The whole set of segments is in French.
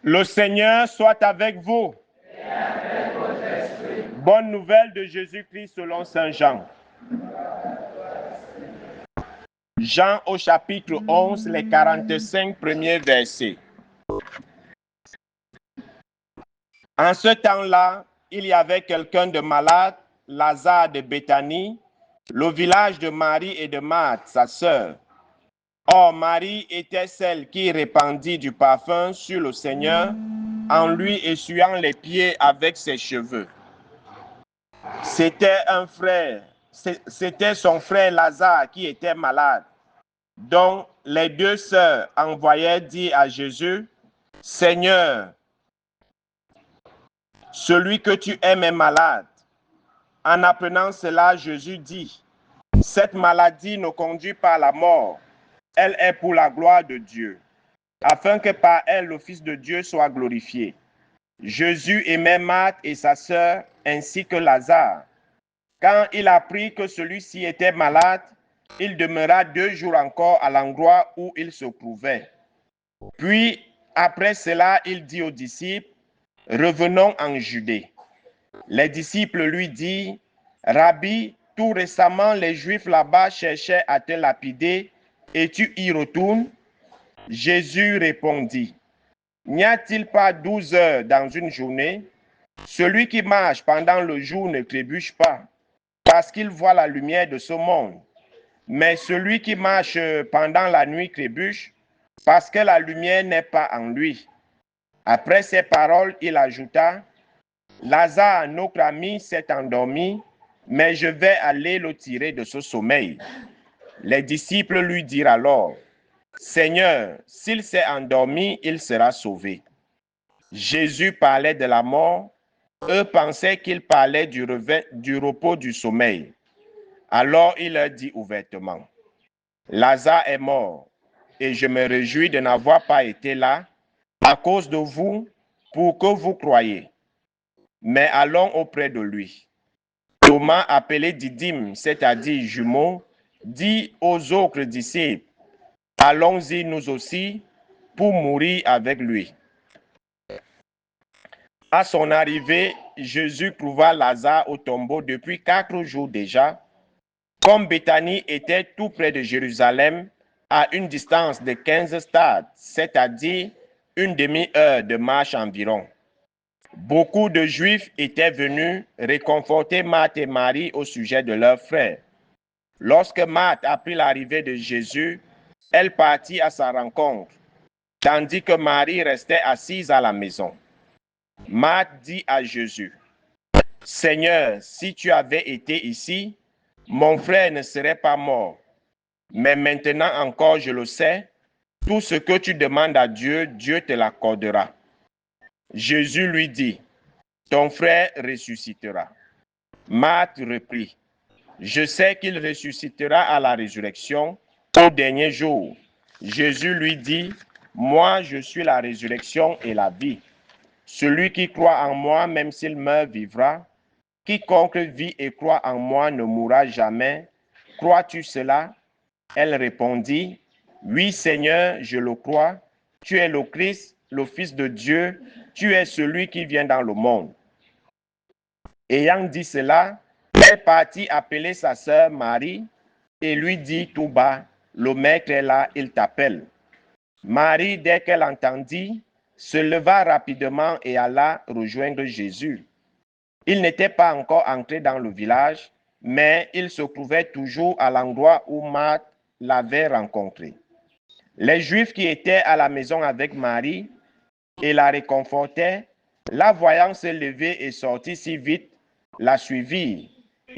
Le Seigneur soit avec vous. Bonne nouvelle de Jésus-Christ selon Saint Jean. Jean au chapitre 11, les 45 premiers versets. En ce temps-là, il y avait quelqu'un de malade, Lazare de Béthanie, le village de Marie et de Marthe, sa sœur. Or, Marie était celle qui répandit du parfum sur le Seigneur en lui essuyant les pieds avec ses cheveux. C'était son frère Lazare qui était malade. Donc, les deux sœurs envoyèrent dire à Jésus, « Seigneur, celui que tu aimes est malade. » En apprenant cela, Jésus dit, « Cette maladie ne conduit pas à la mort. Elle est pour la gloire de Dieu, afin que par elle le Fils de Dieu soit glorifié. » Jésus aimait Marthe et sa sœur, ainsi que Lazare. Quand il apprit que celui-ci était malade, il demeura 2 jours encore à l'endroit où il se trouvait. Puis, après cela, il dit aux disciples, « Revenons en Judée. » Les disciples lui dirent, « Rabbi, tout récemment, les Juifs là-bas cherchaient à te lapider, et tu y retournes? » Jésus répondit, « N'y a-t-il pas 12 heures dans une journée? Celui qui marche pendant le jour ne trébuche pas, parce qu'il voit la lumière de ce monde. Mais celui qui marche pendant la nuit trébuche, parce que la lumière n'est pas en lui. » Après ces paroles, il ajouta, « Lazare, notre ami, s'est endormi, mais je vais aller le tirer de ce sommeil. » Les disciples lui dirent alors, « Seigneur, s'il s'est endormi, il sera sauvé. » Jésus parlait de la mort. Eux pensaient qu'il parlait du repos du sommeil. Alors il leur dit ouvertement, « Lazare est mort, et je me réjouis de n'avoir pas été là à cause de vous, pour que vous croyiez. Mais allons auprès de lui. » Thomas, appelé Didyme, c'est-à-dire jumeau, dit aux autres disciples, « Allons-y nous aussi pour mourir avec lui. » À son arrivée, Jésus trouva Lazare au tombeau depuis 4 jours déjà. Comme Béthanie était tout près de Jérusalem, à une distance de 15 stades, c'est-à-dire une demi-heure de marche environ. Beaucoup de Juifs étaient venus réconforter Marthe et Marie au sujet de leur frère. Lorsque Marthe apprit l'arrivée de Jésus, elle partit à sa rencontre, tandis que Marie restait assise à la maison. Marthe dit à Jésus, « Seigneur, si tu avais été ici, mon frère ne serait pas mort. Mais maintenant encore, je le sais, tout ce que tu demandes à Dieu, Dieu te l'accordera. » Jésus lui dit, « Ton frère ressuscitera. » Marthe reprit, « Je sais qu'il ressuscitera à la résurrection au dernier jour. » Jésus lui dit, « Moi, je suis la résurrection et la vie. Celui qui croit en moi, même s'il meurt, vivra. Quiconque vit et croit en moi ne mourra jamais. Crois-tu cela? » Elle répondit, « Oui, Seigneur, je le crois. Tu es le Christ, le Fils de Dieu. Tu es celui qui vient dans le monde. » Ayant dit cela, elle partit appeler sa sœur Marie et lui dit tout bas, « Le Maître est là, il t'appelle. » Marie, dès qu'elle entendit, se leva rapidement et alla rejoindre Jésus. Il n'était pas encore entré dans le village, mais il se trouvait toujours à l'endroit où Marthe l'avait rencontré. Les Juifs qui étaient à la maison avec Marie et la réconfortaient, la voyant se lever et sortir si vite, la suivirent.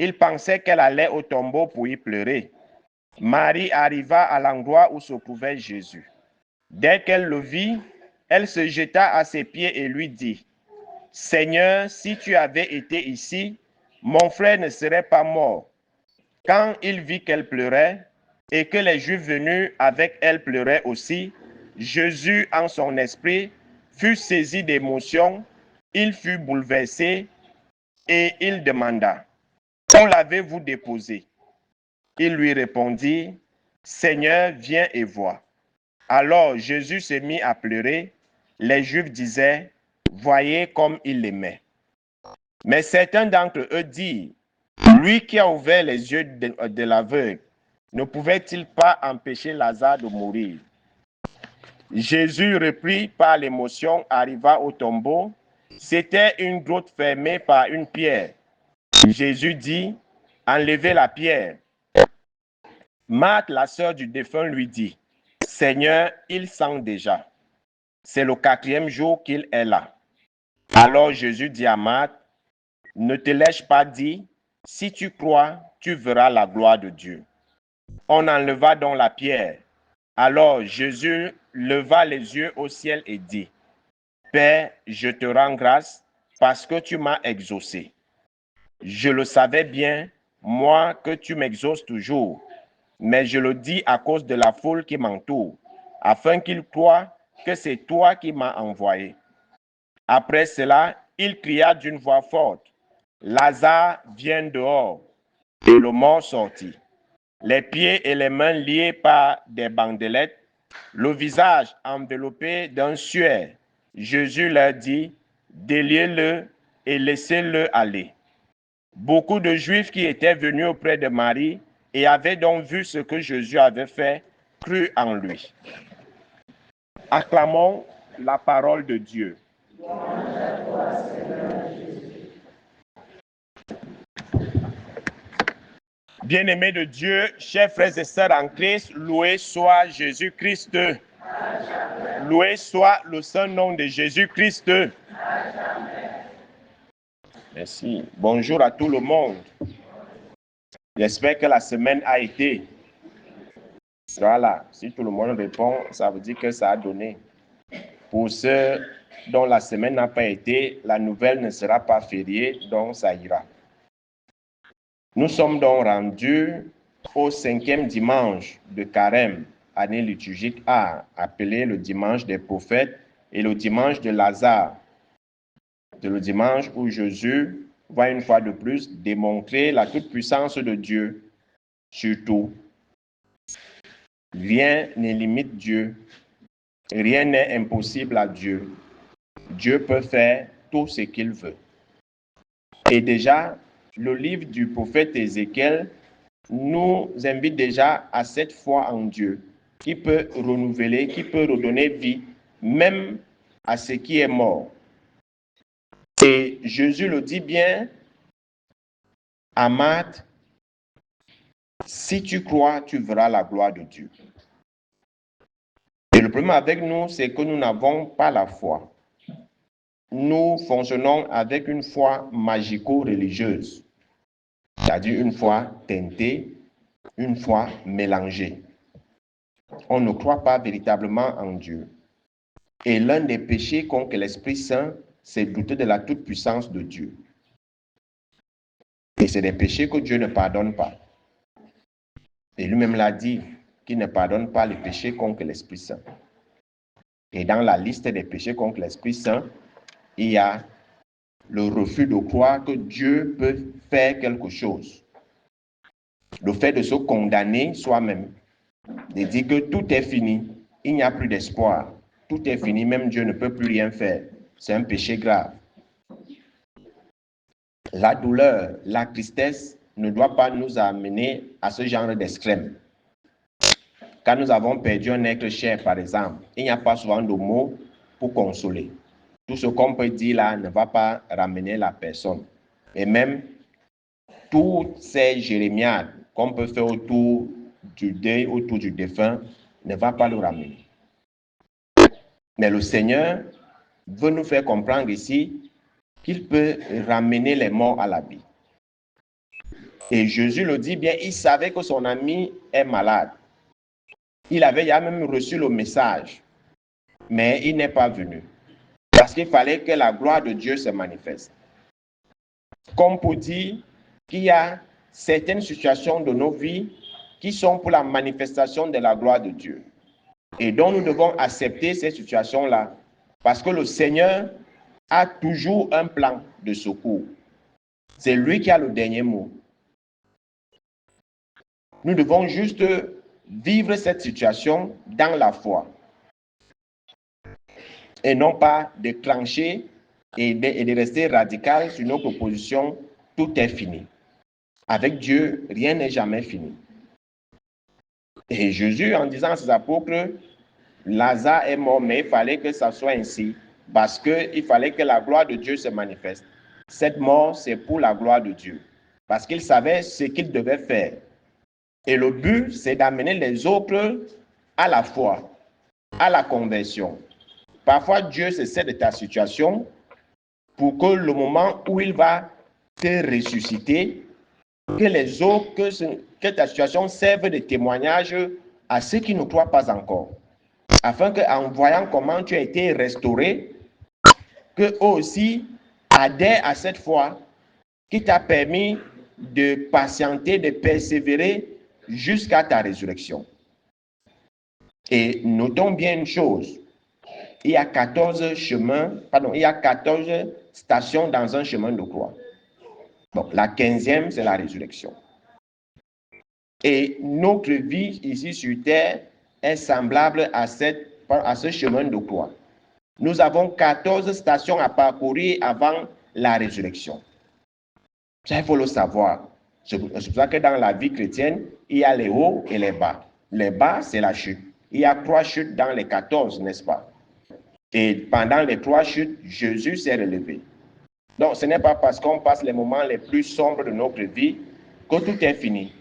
Ils pensaient qu'elle allait au tombeau pour y pleurer. Marie arriva à l'endroit où se trouvait Jésus. Dès qu'elle le vit, elle se jeta à ses pieds et lui dit, « Seigneur, si tu avais été ici, mon frère ne serait pas mort. » Quand il vit qu'elle pleurait et que les Juifs venus avec elle pleuraient aussi, Jésus, en son esprit, fut saisi d'émotion, il fut bouleversé et il demanda, « Où l'avez-vous déposé? » Il lui répondit, « Seigneur, viens et vois. » Alors Jésus se mit à pleurer. les Juifs disaient, « Voyez comme il l'aimait. » Mais certains d'entre eux dirent, « Lui qui a ouvert les yeux de l'aveugle, ne pouvait-il pas empêcher Lazare de mourir? » Jésus, repris par l'émotion, arriva au tombeau. C'était une grotte fermée par une pierre. Jésus dit, « Enlevez la pierre. » Marthe, la sœur du défunt, lui dit, « Seigneur, il sent déjà. C'est le 4e jour qu'il est là. » Alors Jésus dit à Marthe, « Ne te l'ai-je pas dit? Si tu crois, tu verras la gloire de Dieu. » On enleva donc la pierre. Alors Jésus leva les yeux au ciel et dit, « Père, je te rends grâce parce que tu m'as exaucé. Je le savais bien, moi, que tu m'exauces toujours, mais je le dis à cause de la foule qui m'entoure, afin qu'ils croient que c'est toi qui m'as envoyé. » Après cela, il cria d'une voix forte, « Lazare, viens dehors. » Et le mort sortit, les pieds et les mains liés par des bandelettes, le visage enveloppé d'un suaire. Jésus leur dit, « Déliez-le et laissez-le aller. » Beaucoup de Juifs qui étaient venus auprès de Marie et avaient donc vu ce que Jésus avait fait, crurent en lui. Acclamons la parole de Dieu. Bien-aimés de Dieu, chers frères et sœurs en Christ, loué soit Jésus-Christ. Loué soit le saint nom de Jésus-Christ. Merci. Bonjour à tout le monde. J'espère que la semaine a été. Voilà, si tout le monde répond, ça veut dire que ça a donné. Pour ceux dont la semaine n'a pas été, la nouvelle ne sera pas fériée, donc ça ira. Nous sommes donc rendus au 5e dimanche de Carême, année liturgique A, appelé le dimanche des prophètes et le dimanche de Lazare. C'est le dimanche où Jésus va une fois de plus démontrer la toute-puissance de Dieu. Surtout, rien ne limite Dieu, rien n'est impossible à Dieu. Dieu peut faire tout ce qu'il veut. Et déjà, le livre du prophète Ézéchiel nous invite déjà à cette foi en Dieu, qui peut renouveler, qui peut redonner vie, même à ce qui est mort. Et Jésus le dit bien à Marthe, si tu crois, tu verras la gloire de Dieu. Et le problème avec nous, c'est que nous n'avons pas la foi. Nous fonctionnons avec une foi magico-religieuse, c'est-à-dire une foi teintée, une foi mélangée. On ne croit pas véritablement en Dieu. Et l'un des péchés contre l'Esprit Saint, c'est douter de la toute-puissance de Dieu. Et c'est des péchés que Dieu ne pardonne pas. Et lui-même l'a dit, qu'il ne pardonne pas les péchés contre l'Esprit Saint. Et dans la liste des péchés contre l'Esprit Saint, il y a le refus de croire que Dieu peut faire quelque chose. Le fait de se condamner soi-même, de dire que tout est fini, il n'y a plus d'espoir, tout est fini, même Dieu ne peut plus rien faire. C'est un péché grave. La douleur, la tristesse ne doit pas nous amener à ce genre d'extrême. Quand nous avons perdu un être cher, par exemple, il n'y a pas souvent de mots pour consoler. Tout ce qu'on peut dire là ne va pas ramener la personne. Et même toutes ces jérémiades qu'on peut faire autour du deuil, autour du défunt, ne va pas le ramener. Mais le Seigneur veut nous faire comprendre ici qu'il peut ramener les morts à la vie. Et Jésus le dit bien, il savait que son ami est malade. Il avait même reçu le message, mais il n'est pas venu. Parce qu'il fallait que la gloire de Dieu se manifeste. Comme pour dire qu'il y a certaines situations de nos vies qui sont pour la manifestation de la gloire de Dieu. Et donc nous devons accepter ces situations-là, parce que le Seigneur a toujours un plan de secours. C'est lui qui a le dernier mot. Nous devons juste vivre cette situation dans la foi. et non pas de trancher et de rester radical sur notre position. Tout est fini. Avec Dieu, rien n'est jamais fini. Et Jésus, en disant à ses apôtres, Lazare est mort, mais il fallait que ça soit ainsi, parce qu'il fallait que la gloire de Dieu se manifeste. Cette mort, c'est pour la gloire de Dieu, parce qu'il savait ce qu'il devait faire. Et le but, c'est d'amener les autres à la foi, à la conversion. Parfois, Dieu se sert de ta situation pour que le moment où il va te ressusciter, que les autres, que ta situation serve de témoignage à ceux qui ne croient pas encore. Afin qu'en voyant comment tu as été restauré, qu'eux aussi adhèrent à cette foi qui t'a permis de patienter, de persévérer jusqu'à ta résurrection. Et notons bien une chose, il y a 14 stations dans un chemin de croix. Bon, la 15e, c'est la résurrection. Et notre vie ici sur terre est semblable à ce chemin de croix. Nous avons 14 stations à parcourir avant la résurrection. Ça, il faut le savoir. C'est pour ça que dans la vie chrétienne, il y a les hauts et les bas. Les bas, c'est la chute. Il y a 3 chutes dans les 14, n'est-ce pas? Et pendant les 3 chutes, Jésus s'est relevé. Donc, ce n'est pas parce qu'on passe les moments les plus sombres de notre vie que tout est fini.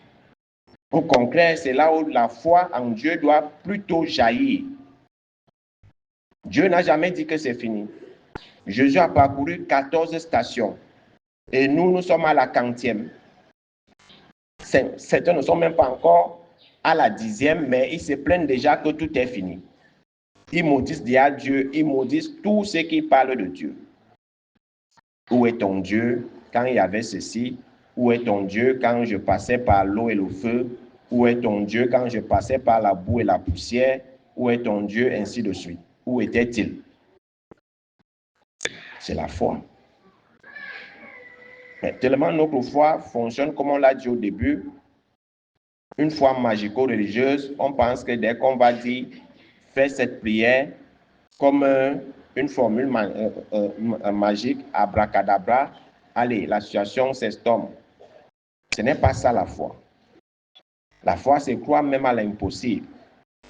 Au contraire, c'est là où la foi en Dieu doit plutôt jaillir. Dieu n'a jamais dit que c'est fini. Jésus a parcouru 14 stations et nous sommes à la 40e. Certains ne sont même pas encore à la 10e, mais ils se plaignent déjà que tout est fini. Ils maudissent déjà Dieu, ils maudissent tous ceux qui parlent de Dieu. Où est ton Dieu quand il y avait ceci? Où est ton Dieu quand je passais par l'eau et le feu? Où est ton Dieu quand je passais par la boue et la poussière? Où est ton Dieu? Ainsi de suite. Où était-il? C'est la foi. Mais tellement notre foi fonctionne comme on l'a dit au début, une foi magico-religieuse, on pense que dès qu'on va dire « fais cette prière » comme une formule magique, abracadabra, allez, la situation s'estompe. Ce n'est pas ça la foi. La foi, c'est croire même à l'impossible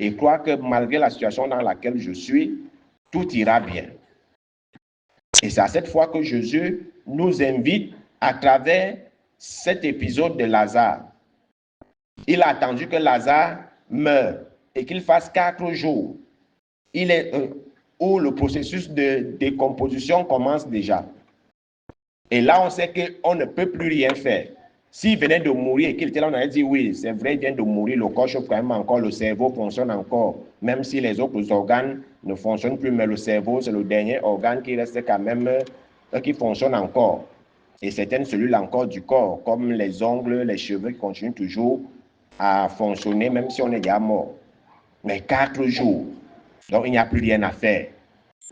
et croire que malgré la situation dans laquelle je suis, tout ira bien. Et c'est à cette foi que Jésus nous invite à travers cet épisode de Lazare. Il a attendu que Lazare meure et qu'il fasse 4 jours. Il est où le processus de décomposition commence déjà. Et là, on sait qu'on ne peut plus rien faire. S'il venait de mourir et qu'il était là, on aurait dit oui, c'est vrai, il vient de mourir, le corps chauffe quand même encore, le cerveau fonctionne encore, même si les autres organes ne fonctionnent plus, mais le cerveau, c'est le dernier organe qui reste quand même, qui fonctionne encore. Et certaines cellules encore du corps, comme les ongles, les cheveux, qui continuent toujours à fonctionner, même si on est déjà mort. Mais 4 jours, donc il n'y a plus rien à faire.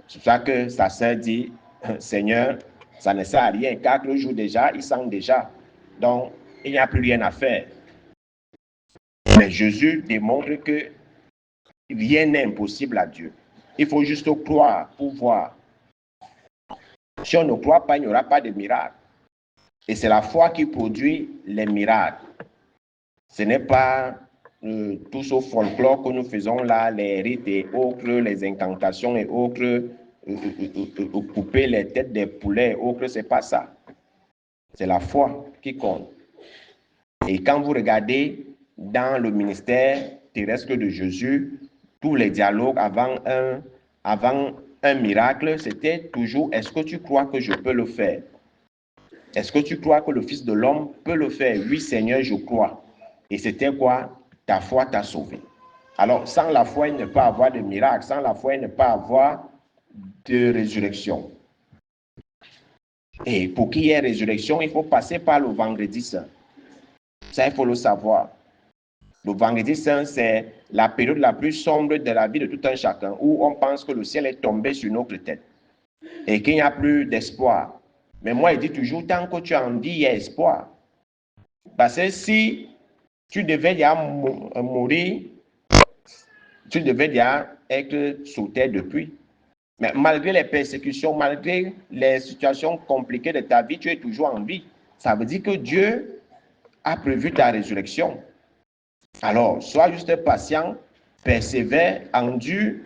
C'est pour ça que sa sœur dit, Seigneur, ça ne sert à rien. 4 jours déjà, il sent déjà. Donc, il n'y a plus rien à faire. Mais Jésus démontre que rien n'est impossible à Dieu. Il faut juste croire pour voir. Si on ne croit pas, il n'y aura pas de miracle. Et c'est la foi qui produit les miracles. Ce n'est pas tout ce folklore que nous faisons là, les rites et autres, les incantations et autres, couper les têtes des poulets et autres, c'est pas ça. C'est la foi qui compte. Et quand vous regardez dans le ministère terrestre de Jésus, tous les dialogues avant un miracle, c'était toujours, est-ce que tu crois que je peux le faire? Est-ce que tu crois que le Fils de l'homme peut le faire? Oui, Seigneur, je crois. Et c'était quoi? Ta foi t'a sauvé. Alors, sans la foi, il ne peut pas avoir de miracle. Sans la foi, il ne peut pas avoir de résurrection. Et pour qu'il y ait résurrection, il faut passer par le vendredi saint. Ça, il faut le savoir. Le vendredi saint, c'est la période la plus sombre de la vie de tout un chacun, où on pense que le ciel est tombé sur notre tête et qu'il n'y a plus d'espoir. Mais moi, il dit toujours, tant que tu en vis, il y a espoir. Parce que si tu devais déjà mourir, tu devais déjà être sous terre depuis. Mais malgré les persécutions, malgré les situations compliquées de ta vie, tu es toujours en vie. Ça veut dire que Dieu a prévu ta résurrection. Alors, sois juste patient, persévère, endure,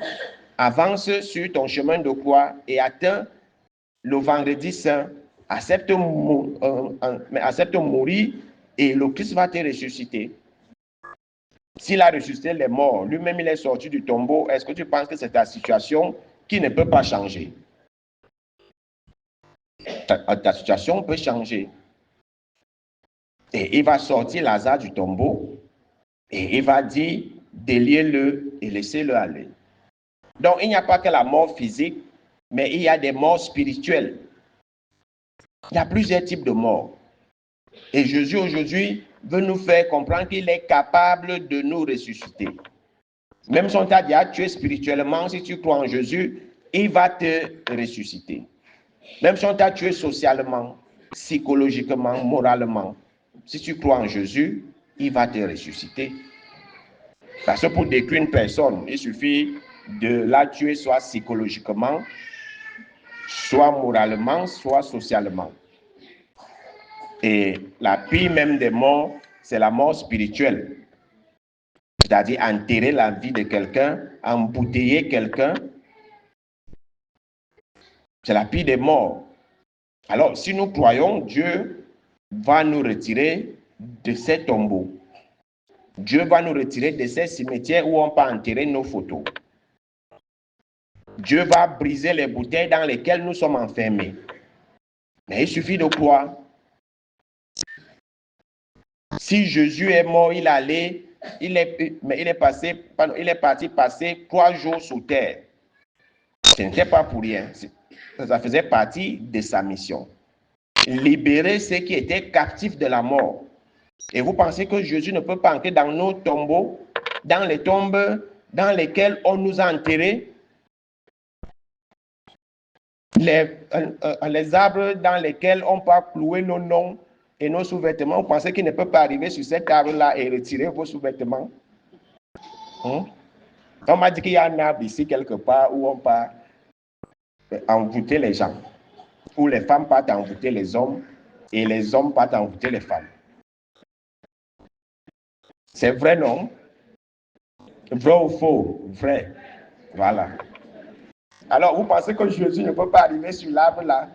avance sur ton chemin de croix et atteins le vendredi saint. Accepte mourir et le Christ va te ressusciter. S'il a ressuscité les morts, lui-même il est sorti du tombeau, est-ce que tu penses que c'est ta situation qui ne peut pas changer? Ta situation peut changer. Et il va sortir Lazare du tombeau et il va dire, déliez-le et laissez-le aller. Donc, il n'y a pas que la mort physique, mais il y a des morts spirituelles. Il y a plusieurs types de morts. Et Jésus, aujourd'hui, veut nous faire comprendre qu'il est capable de nous ressusciter. Même si on t'a déjà tué spirituellement, si tu crois en Jésus, il va te ressusciter. Même si on t'a tué socialement, psychologiquement, moralement, si tu crois en Jésus, il va te ressusciter. Parce que pour détruire une personne, il suffit de la tuer soit psychologiquement, soit moralement, soit socialement. Et la pire même des morts, c'est la mort spirituelle. C'est-à-dire enterrer la vie de quelqu'un, embouteiller quelqu'un. C'est la pire des morts. Alors, si nous croyons, Dieu va nous retirer de ces tombeaux. Dieu va nous retirer de ces cimetières où on peut enterrer nos photos. Dieu va briser les bouteilles dans lesquelles nous sommes enfermés. Mais il suffit de croire. Si Jésus est mort, il est parti passer 3 jours sous terre. Ce n'était pas pour rien. Ça faisait partie de sa mission. Libérer ceux qui étaient captifs de la mort. Et vous pensez que Jésus ne peut pas entrer dans nos tombeaux, dans les tombes dans lesquelles on nous a enterrés, les arbres dans lesquels on peut clouer nos noms et nos sous-vêtements? Vous pensez qu'il ne peut pas arriver sur cet arbre-là et retirer vos sous-vêtements? On m'a dit qu'il y a un arbre ici quelque part où on peut envoûter les gens, où les femmes partent envoûter les hommes et les hommes partent envoûter les femmes. C'est vrai, non? Vrai ou faux? Vrai. Voilà. Alors, vous pensez que Jésus ne peut pas arriver sur l'arbre là?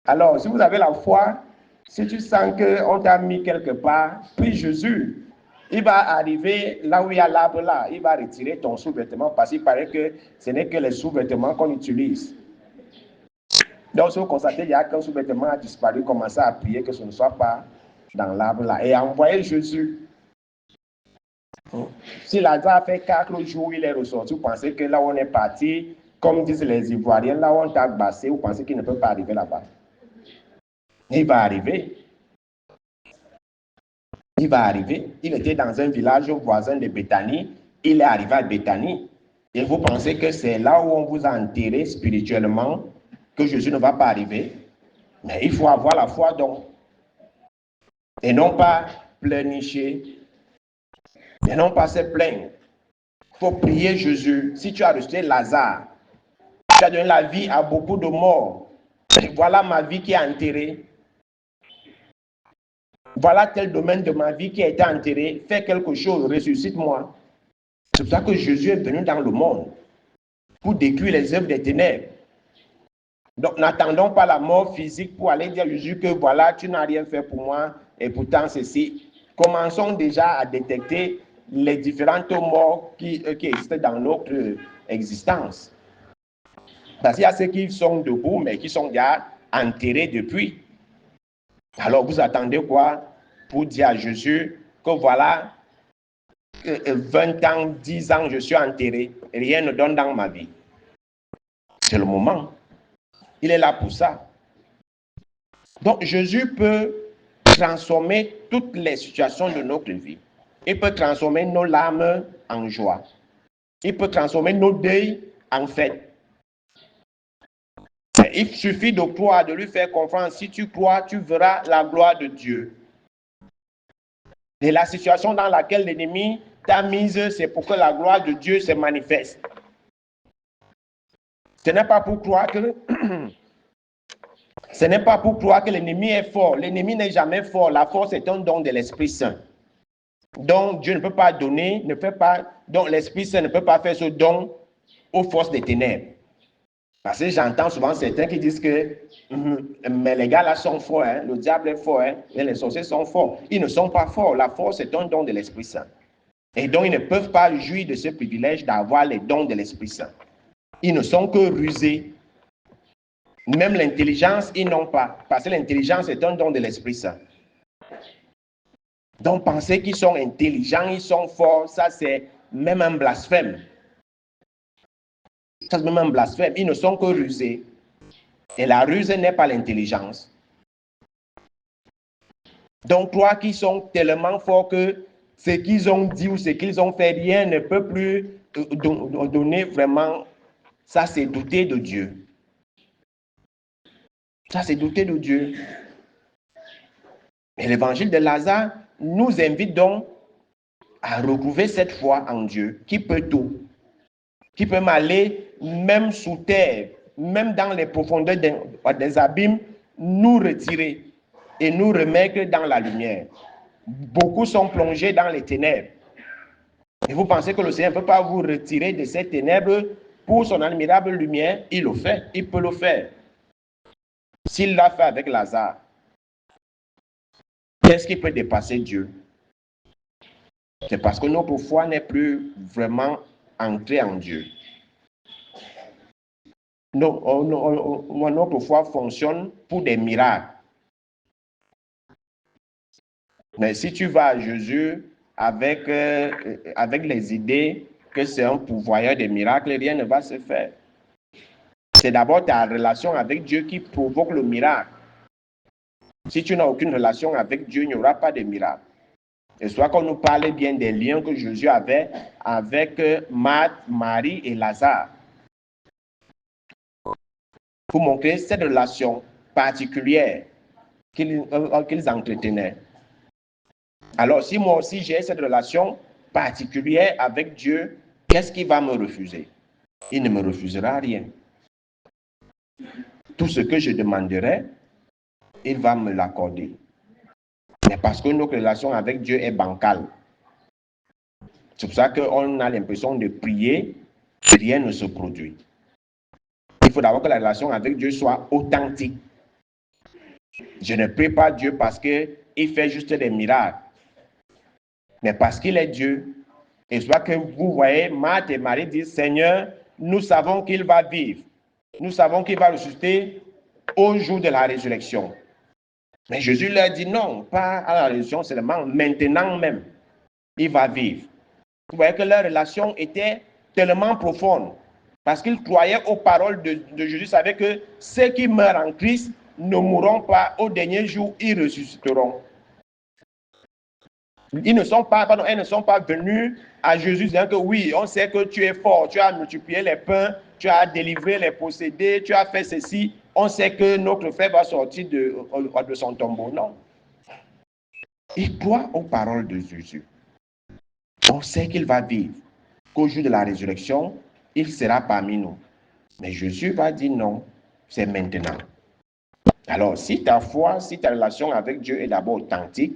Alors, si vous avez la foi, si tu sens qu'on t'a mis quelque part, prie Jésus. Il va arriver là où il y a l'arbre là. Il va retirer ton sous-vêtement parce qu'il paraît que ce n'est que les sous-vêtements qu'on utilise. Donc, si vous constatez qu'il y a qu'un sous-vêtement a disparu, commencez à prier que ce ne soit pas dans l'arbre là. Et envoyez Jésus. Si Lazare a fait 4 jours, il est ressorti, vous pensez que là où on est parti, comme disent les Ivoiriens, là où on t'a bassé, vous pensez qu'il ne peut pas arriver là-bas? Il va arriver. Il va arriver. Il était dans un village voisin de Béthanie. Il est arrivé à Béthanie. Et vous pensez que c'est là où on vous a enterré spirituellement que Jésus ne va pas arriver? Mais il faut avoir la foi donc. Et non pas pleurnicher. Et non pas se plaindre. Il faut prier Jésus. Si tu as rejeté Lazare, tu as donné la vie à beaucoup de morts. Voilà ma vie qui est enterrée. Voilà tel domaine de ma vie qui a été enterré. Fais quelque chose, ressuscite-moi. C'est pour ça que Jésus est venu dans le monde, pour détruire les œuvres des ténèbres. Donc, n'attendons pas la mort physique pour aller dire à Jésus que voilà, tu n'as rien fait pour moi et pourtant ceci. Commençons déjà à détecter les différentes morts qui existent dans notre existence. Parce qu'il y a ceux qui sont debout, mais qui sont déjà enterrés depuis. Alors, vous attendez quoi pour dire à Jésus que voilà, 20 ans, 10 ans, je suis enterré, rien ne donne dans ma vie. C'est le moment. Il est là pour ça. Donc, Jésus peut transformer toutes les situations de notre vie. Il peut transformer nos larmes en joie. Il peut transformer nos deuils en fête. Il suffit de croire, de lui faire confiance. Si tu crois, tu verras la gloire de Dieu. Et la situation dans laquelle l'ennemi t'a mise, c'est pour que la gloire de Dieu se manifeste. Ce n'est pas pour croire que ce n'est pas pour croire que l'ennemi est fort. L'ennemi n'est jamais fort. La force est un don de l'Esprit Saint. Donc Dieu ne peut pas donner, donc l'Esprit Saint ne peut pas faire ce don aux forces des ténèbres. Parce que j'entends souvent certains qui disent que mais les gars là sont forts, hein, le diable est fort, hein, les sorciers sont forts. Ils ne sont pas forts. La force est un don de l'Esprit Saint. Et donc ils ne peuvent pas jouir de ce privilège d'avoir les dons de l'Esprit Saint. Ils ne sont que rusés. Même l'intelligence, ils n'ont pas. Parce que l'intelligence est un don de l'Esprit Saint. Donc penser qu'ils sont intelligents, ils sont forts, ça c'est même un blasphème. Ça c'est même un blasphème. Ils ne sont que rusés. Et la ruse n'est pas l'intelligence. Donc croire qu'ils sont tellement forts que ce qu'ils ont dit ou ce qu'ils ont fait, rien ne peut plus donner vraiment. Ça c'est douter de Dieu. Ça c'est douter de Dieu. Et l'évangile de Lazare nous invite donc à retrouver cette foi en Dieu qui peut tout, qui peut m'aller même sous terre, même dans les profondeurs des abîmes, nous retirer et nous remettre dans la lumière. Beaucoup sont plongés dans les ténèbres. Et vous pensez que le Seigneur ne peut pas vous retirer de ces ténèbres pour son admirable lumière? Il le fait, il peut le faire. S'il l'a fait avec Lazare, qu'est-ce qui peut dépasser Dieu? C'est parce que notre foi n'est plus vraiment ancrée en Dieu. Notre foi fonctionne pour des miracles. Mais si tu vas à Jésus avec les idées que c'est un pourvoyeur de miracles, rien ne va se faire. C'est d'abord ta relation avec Dieu qui provoque le miracle. Si tu n'as aucune relation avec Dieu, il n'y aura pas de miracle. Et soit qu'on nous parle bien des liens que Jésus avait avec Marthe, Marie et Lazare. Pour montrer cette relation particulière qu'ils entretenaient. Alors, si moi aussi j'ai cette relation particulière avec Dieu, qu'est-ce qu'il va me refuser? Il ne me refusera rien. Tout ce que je demanderai, il va me l'accorder. Mais parce que notre relation avec Dieu est bancale. C'est pour ça qu'on a l'impression de prier, rien ne se produit. Il faut d'abord que la relation avec Dieu soit authentique. Je ne prie pas Dieu parce qu'il fait juste des miracles, mais parce qu'il est Dieu. Et soit que vous voyez, Marthe et Marie disent, Seigneur, nous savons qu'il va vivre. Nous savons qu'il va ressusciter au jour de la résurrection. Mais Jésus leur dit non, pas à la résurrection seulement, maintenant même, il va vivre. Vous voyez que leur relation était tellement profonde parce qu'ils croyaient aux paroles de Jésus, savaient que ceux qui meurent en Christ ne mourront pas au dernier jour, ils ressusciteront. Elles ne sont pas venus à Jésus disant que oui, on sait que tu es fort, tu as multiplié les pains, tu as délivré les possédés, tu as fait ceci, on sait que notre frère va sortir de son tombeau. Non. Ils croient aux paroles de Jésus. On sait qu'il va vivre, qu'au jour de la résurrection, il sera parmi nous. Mais Jésus va dire non, c'est maintenant. Alors, si ta foi, si ta relation avec Dieu est d'abord authentique,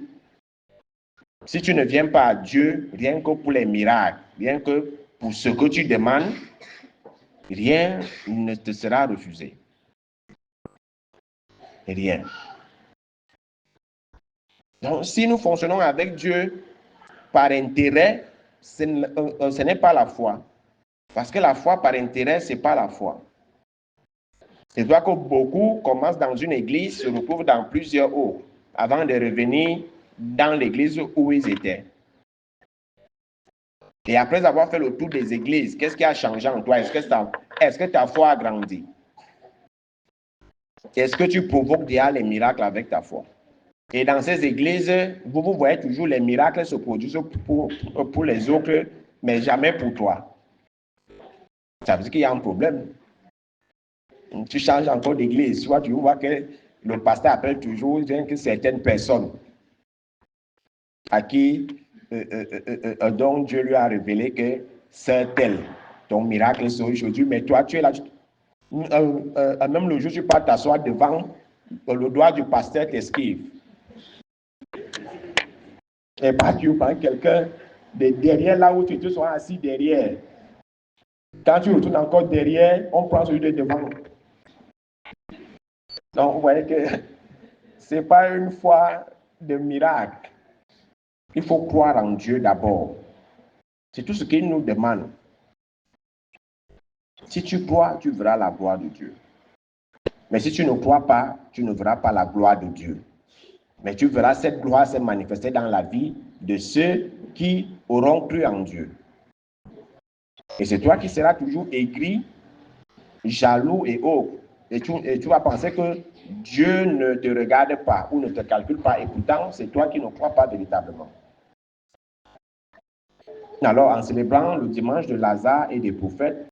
si tu ne viens pas à Dieu rien que pour les miracles, rien que pour ce que tu demandes, rien ne te sera refusé. Rien. Donc, si nous fonctionnons avec Dieu par intérêt, ce n'est pas la foi. Parce que la foi par intérêt, ce n'est pas la foi. C'est vrai que beaucoup commencent dans une église, se retrouvent dans plusieurs autres, avant de revenir dans l'église où ils étaient. Et après avoir fait le tour des églises, qu'est-ce qui a changé en toi? Est-ce que ta foi a grandi? Est-ce que tu provoques déjà les miracles avec ta foi? Et dans ces églises, vous voyez toujours les miracles se produisent pour les autres, mais jamais pour toi. Ça veut dire qu'il y a un problème. Tu changes encore d'église, soit tu vois que le pasteur appelle toujours que certaines personnes à qui donc Dieu lui a révélé que c'est tel, ton miracle c'est aujourd'hui, mais toi tu es là, Même le jour où tu pars t'asseoir devant, le doigt du pasteur t'esquive. Et pas tu prends quelqu'un de derrière là où tu te sois assis derrière. Quand tu retournes encore derrière, on prend celui de devant. Donc, vous voyez que ce n'est pas une foi de miracle. Il faut croire en Dieu d'abord. C'est tout ce qu'il nous demande. Si tu crois, tu verras la gloire de Dieu. Mais si tu ne crois pas, tu ne verras pas la gloire de Dieu. Mais tu verras cette gloire se manifester dans la vie de ceux qui auront cru en Dieu. Et c'est toi qui seras toujours aigri, jaloux et autre. Et tu vas penser que Dieu ne te regarde pas ou ne te calcule pas. Et pourtant, c'est toi qui ne crois pas véritablement. Alors, en célébrant le dimanche de Lazare et des prophètes,